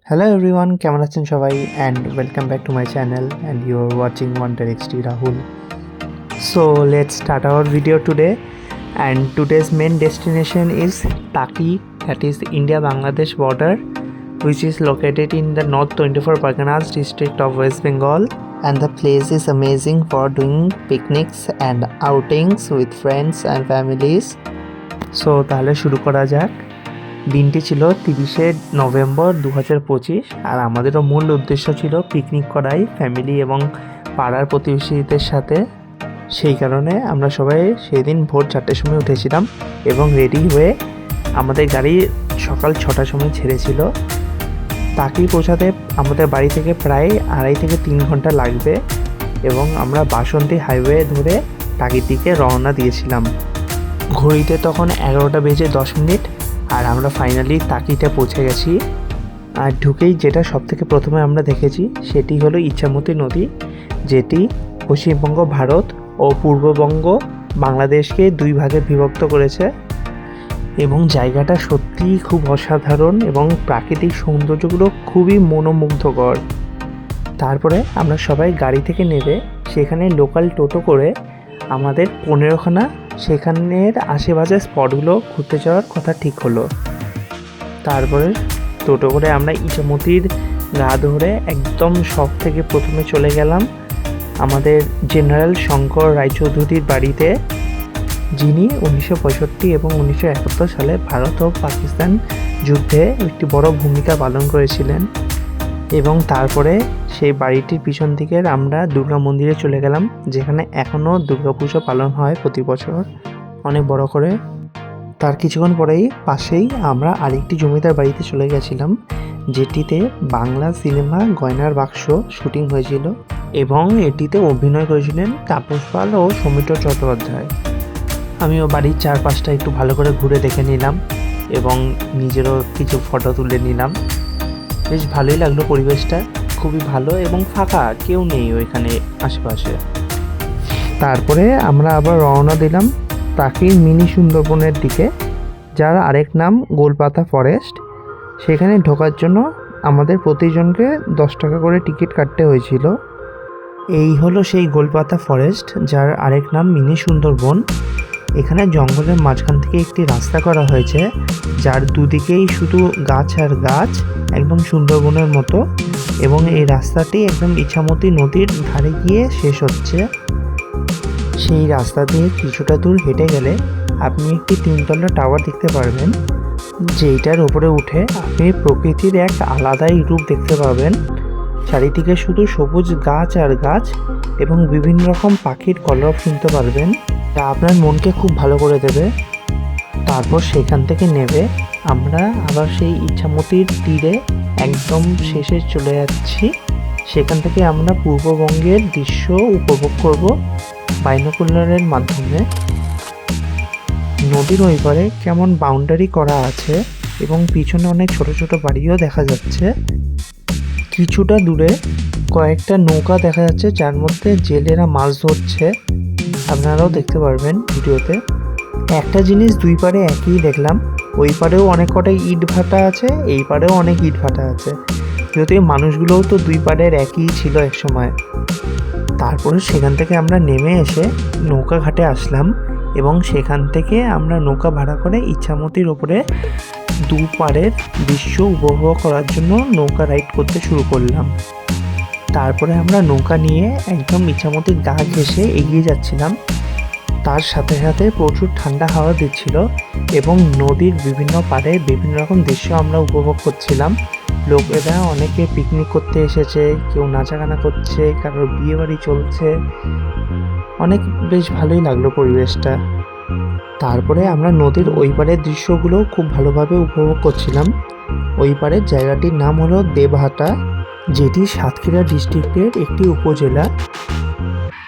Hello everyone, কেমন আছেন সবাই and welcome back to my channel and you are watching Wonder XT Rahul. So let's start our video today and today's main destination is Taki, that is India-Bangladesh border, which is located in the North 24 Parganas district of West Bengal, and the place is amazing for doing picnics and outings with friends and families. So তাহলে শুরু করা যাক। দিনটি ছিল 30শে November 2025 আর আমাদেরও মূল উদ্দেশ্য ছিল পিকনিক করাই ফ্যামিলি এবং পাড়ার প্রতিবেশীদের সাথে। সেই কারণে আমরা সবাই সেই দিন ভোর 4টের সময় উঠেছিলাম এবং রেডি হয়ে আমাদের গাড়ি সকাল 6টার সময় ছেড়েছিল। তাকি পৌঁছাতে আমাদের বাড়ি থেকে প্রায় 2.5 থেকে 3 ঘন্টা লাগবে এবং আমরা বাসন্তী হাইওয়ে ধরে টাকির দিকে রওনা দিয়েছিলাম। ঘড়িতে তখন 11টা বেজে 10 মিনিট আর আমরা ফাইনালি তাকিতে পৌঁছে গেছি। আর ঢুকেই যেটা সবথেকে প্রথমে আমরা দেখেছি সেটি হলো ইচ্ছামতি নদী, যেটি পশ্চিমবঙ্গ ভারত ও পূর্ববঙ্গ বাংলাদেশকে 2 ভাগে বিভক্ত করেছে এবং জায়গাটা সত্যিই খুব অসাধারণ এবং প্রাকৃতিক সৌন্দর্যগুলো খুবই মনোমুগ্ধকর। তারপরে আমরা সবাই গাড়ি থেকে নেমে সেখানে লোকাল টোটো করে আমাদের 15খানা সেখানের আশেপাশে স্পটগুলো ঘুরতে যাওয়ার কথা ঠিক হলো। তারপরে টোটো করে আমরা ইছামতির গা ধরে একদম সব থেকে প্রথমে চলে গেলাম আমাদের জেনারেল শঙ্কর রায়চৌধুরীর বাড়িতে, যিনি 1965 এবং 1971 সালে ভারত ও পাকিস্তান যুদ্ধে একটি বড় ভূমিকা পালন করেছিলেন। এবং তারপরে সেই বাড়িটির পিছন দিকে আমরা দুর্গা মন্দিরে চলে গেলাম, যেখানে এখনও দুর্গাপুজো পালন হয় প্রতি বছর অনেক বড় করে। তার কিছুক্ষণ পরেই পাশেই আমরা আরেকটি জমিদার বাড়িতে চলে গেছিলাম, যেটিতে বাংলা সিনেমা গয়নার বাক্স শুটিং হয়েছিল এবং এটিতে অভিনয় করেছিলেন তাপস পাল ও সৌমিত্র চট্টোপাধ্যায়। আমিও বাড়ির চারপাশটা একটু ভালো করে ঘুরে দেখে নিলাম এবং নিজেরও কিছু ফটো তুলে নিলাম। বেশ ভালোই লাগলো, পরিবেশটা খুবই ভালো এবং ফাঁকা, কেউ নেই ওইখানে আশেপাশে। তারপরে আমরা আবার রওনা দিলাম তাকির মিনি সুন্দরবনের দিকে, যার আরেক নাম গোলপাতা ফরেস্ট। সেখানে ঢোকার জন্য আমাদের প্রতিজনকে 10 টাকা করে টিকিট কাটতে হয়েছিল। এই হলো সেই গোলপাতা ফরেস্ট, যার আরেক নাম মিনি সুন্দরবন। এখানে জঙ্গলের মাঝখান থেকে একটি রাস্তা করা হয়েছে, যার দুদিকেই শুধু গাছ আর গাছ, একদম সুন্দরবনের মতো। এবং এই রাস্তাটি একদম ইছামতি নদীর ধারে গিয়ে শেষ হচ্ছে। সেই রাস্তা দিয়ে কিছুটা দূর হেঁটে গেলে আপনি একটি 3তলা টাওয়ার দেখতে পারবেন, যেইটার উপরে উঠে আপনি প্রকৃতির এক আলাদাই রূপ দেখতে পাবেন। চারিদিকে শুধু সবুজ গাছ আর গাছ এবং বিভিন্ন রকম পাখির কলরব শুনতে পারবেন, যা আপনার মনকে খুব ভালো করে দেবে। তারপর সেখান থেকে নেমে আমরা আবার সেই ইছামতির তীরে একদম শেষে চলে যাচ্ছি। সেখান থেকে আমরা পূর্ববঙ্গের দৃশ্য উপভোগ করব বাইনোকুলারের মাধ্যমে। নদীর ওই পারে কেমন বাউন্ডারি করা আছে এবং পিছনে অনেক ছোট ছোট বাড়িও দেখা যাচ্ছে। কিছুটা দূরে কয়েকটা নৌকা দেখা যাচ্ছে, যার মধ্যে জেলেরা মাছ ধরছে, আপনারাও দেখতে পারবেন ভিডিওতে। একটা জিনিস দুই পারে একই দেখলাম, ওই পারেও অনেক কটাই ইট ভাটা আছে, এই পারেও অনেক ইট ভাটা আছে, যদিও মানুষগুলোও তো দুই পারের একই ছিল এক সময়। তারপরে সেখান থেকে আমরা নেমে এসে নৌকা ঘাটে আসলাম এবং সেখান থেকে আমরা নৌকা ভাড়া করে ইছামতির ওপরে দুপারের দৃশ্য উপভোগ করার জন্য নৌকা রাইড করতে শুরু করলাম। তারপরে আমরা নৌকা নিয়ে একদম ইছামতির গা ঘেঁষে এগিয়ে যাচ্ছিলাম। তার সাথে সাথে প্রচুর ঠান্ডা হাওয়া দিচ্ছিল এবং নদীর বিভিন্ন পাড়ে বিভিন্ন রকম দৃশ্য আমরা উপভোগ করছিলাম। লোকেরা অনেকে পিকনিক করতে এসেছে, কেউ নাচাগানা করছে, কারোর বিয়ে বাড়ি চলছে, অনেক বেশ ভালোই লাগলো পরিবেশটা। তারপরে আমরা নদীর ওই পারের দৃশ্যগুলো খুব ভালোভাবে উপভোগ করছিলাম। ওই পারের জায়গাটির নাম হলো দেবহাটা, যেটি সাতক্ষীরা ডিস্ট্রিক্টের একটি উপজেলা।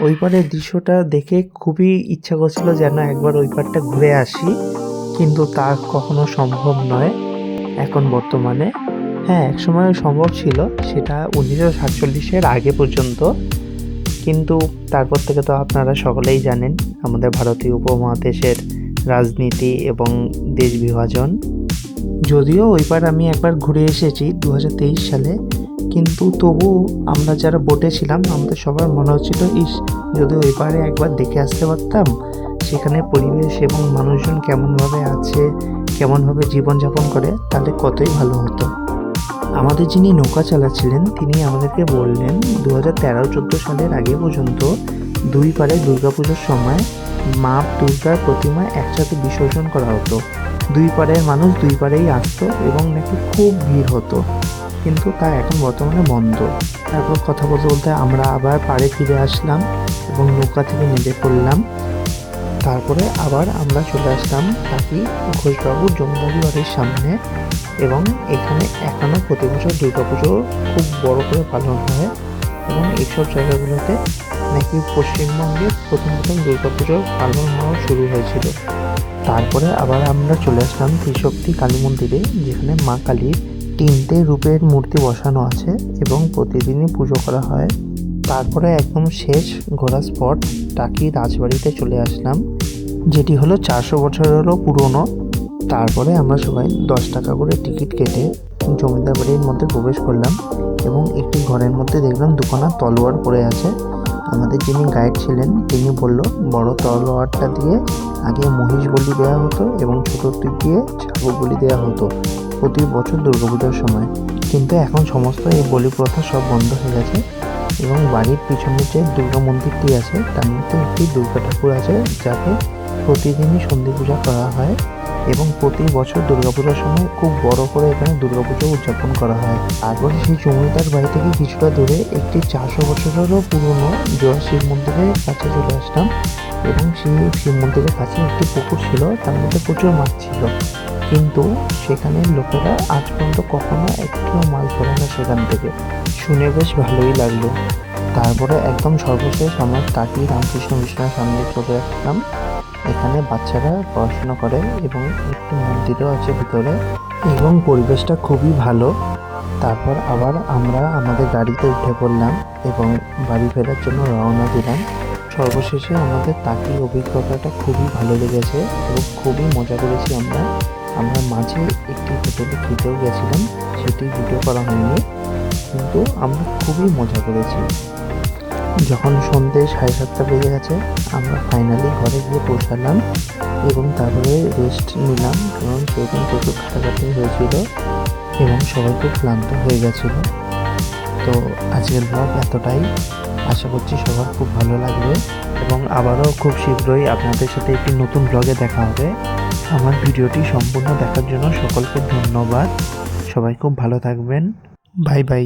ওই পারের দৃশ্যটা দেখে খুবই ইচ্ছা করছিল যেন একবার ওই পারটা ঘুরে আসি, কিন্তু তা কখনো সম্ভব নয় এখন বর্তমানে। হ্যাঁ, একসময় সম্ভব ছিল, সেটা 1947-এর আগে পর্যন্ত, কিন্তু তারপর থেকে তো আপনারা সকলেই জানেন আমাদের ভারতীয় উপমহাদেশের রাজনীতি এবং দেশ বিভাজন। যদিও ওইবার আমি একবার ঘুরে এসেছি 2023 সালে, কিন্তু তবু আমরা যারা বোটে ছিলাম আমাদের সবার মনে হচ্ছিল যদি ওইবারে একবার দেখে আসতে পারতাম সেখানে পরিবেশ এবং মানুষজন কেমনভাবে আছে, কেমনভাবে জীবনযাপন করে, তাহলে কতই ভালো হতো। আমাদের যিনি নৌকা চালাচ্ছিলেন তিনি আমাদেরকে বললেন 2013-14 সালের আগে পর্যন্ত দুই পারে দুর্গাপুজোর সময় মা দুর্গার প্রতিমা একসাথে বিসর্জন করা হতো। দুই পারের মানুষ দুই পারেই আসতো এবং নাকি খুব ভিড় হতো, কিন্তু তা এখন বর্তমানে বন্ধ। তারপর কথা বলতে বলতে আমরা আবার পাড়ে ফিরে আসলাম এবং নৌকা থেকে নেমে পড়লাম। তারপরে আবার আমরা চলে আসলাম টাকি ঘোষবাবুর জমিদারি বাড়ির সামনে, এবং এখানে এখনও প্রতি বছর দুর্গাপুজো খুব বড় করে পালন হয় এবং এইসব জায়গাগুলোতে নাকি পশ্চিমবঙ্গে প্রথম দুর্গাপুজোর পালন হওয়া শুরু হয়েছিল। তারপরে আবার আমরা চলে আসলাম ত্রিশক্তি কালী মন্দিরে, যেখানে মা কালীর 3টে রূপের মূর্তি বসানো আছে এবং প্রতিদিনই পুজো করা হয়। তারপরে একদম শেষ ঘোরা স্পট টাকি রাজবাড়িতে চলে আসলাম, যেটি হলো 400 বছরেরও পুরনো। তারপরে আমরা সবাই 10 টাকা করে টিকিট কেটে জমিদার বাড়ির মধ্যে প্রবেশ করলাম এবং একটি ঘরের মধ্যে দেখলাম দুখানা তলোয়ার পড়ে আছে। আমাদের যিনি গাইড ছিলেন তিনি বলল বড় তলোয়ারটা দিয়ে আগে মহিষ বলি দেওয়া হতো এবং ছোটোটি দিয়ে ছাগল বলি দেওয়া হতো প্রতি বছর দুর্গাপুজোর সময়, কিন্তু এখন সমস্ত এই বলি প্রথা সব বন্ধ হয়ে গেছে এবং বাড়ির পিছনে যে দুর্গা মন্দিরটি আছে তার মধ্যে একটি দুর্গা ঠাকুর আছে, যাকে প্রতিদিনই সন্ধি পূজা করা হয় এবং প্রতি বছর দুর্গাপূজার সময় খুব বড় করে এখানে দুর্গাপুজো উদযাপন করা হয়। তারপরে সেই জমিদার বাড়ি থেকে কিছুটা দূরে একটি 400 বছরেরও পুরনো জোড়া শিব মন্দিরের কাছে চলে আসলাম এবং সেই শিব মন্দিরের কাছে একটি পুকুর ছিল, তার মধ্যে প্রচুর মাছ ছিল, কিন্তু সেখানে লোকেরা আজ পর্যন্ত কখনো একটিও মাছ ধরে না সেখান থেকে। শুনে বেশ ভালোই লাগলো। তারপরে একদম সর্বশেষ আমরা টাকি রামকৃষ্ণ মিশনের সামনে চলে আসলাম। এখানে বাচ্চারা পড়াশোনা করে এবং একটি মন্দিরও আছে ভিতরে এবং পরিবেশটা খুবই ভালো। তারপর আবার আমরা আমাদের গাড়িতে উঠে পড়লাম এবং বাড়ি ফেরার জন্য রওনা দিলাম। সর্বশেষে আমাদের টাকির অভিজ্ঞতাটা খুবই ভালো লেগেছে এবং খুবই মজা করেছি আমরা মাঝে একটি হোটেলে খেতেও গেছিলাম, সেটি ভিডিও করা হয়নি, কিন্তু আমরা খুবই মজা করেছি। যখন সন্ধ্যে 7:30 বেজে গেছে আমরা ফাইনালি ঘরে গিয়ে পৌঁছালাম এবং তারপরে রেস্ট নিলাম, কারণ সেদিন প্রচুর খাটাখাটি হয়েছিল এবং সবাই খুব ক্লান্ত হয়ে গেছিলো। তো আজকের ব্লগ এতটাই, আশা করছি সবার খুব ভালো লাগবে এবং আবারও খুব শীঘ্রই আপনাদের সাথে একটি নতুন ব্লগে দেখা হবে। আমার ভিডিওটি সম্পূর্ণ দেখার জন্য সকলকে ধন্যবাদ। সবাই খুব ভালো থাকবেন। Bye bye.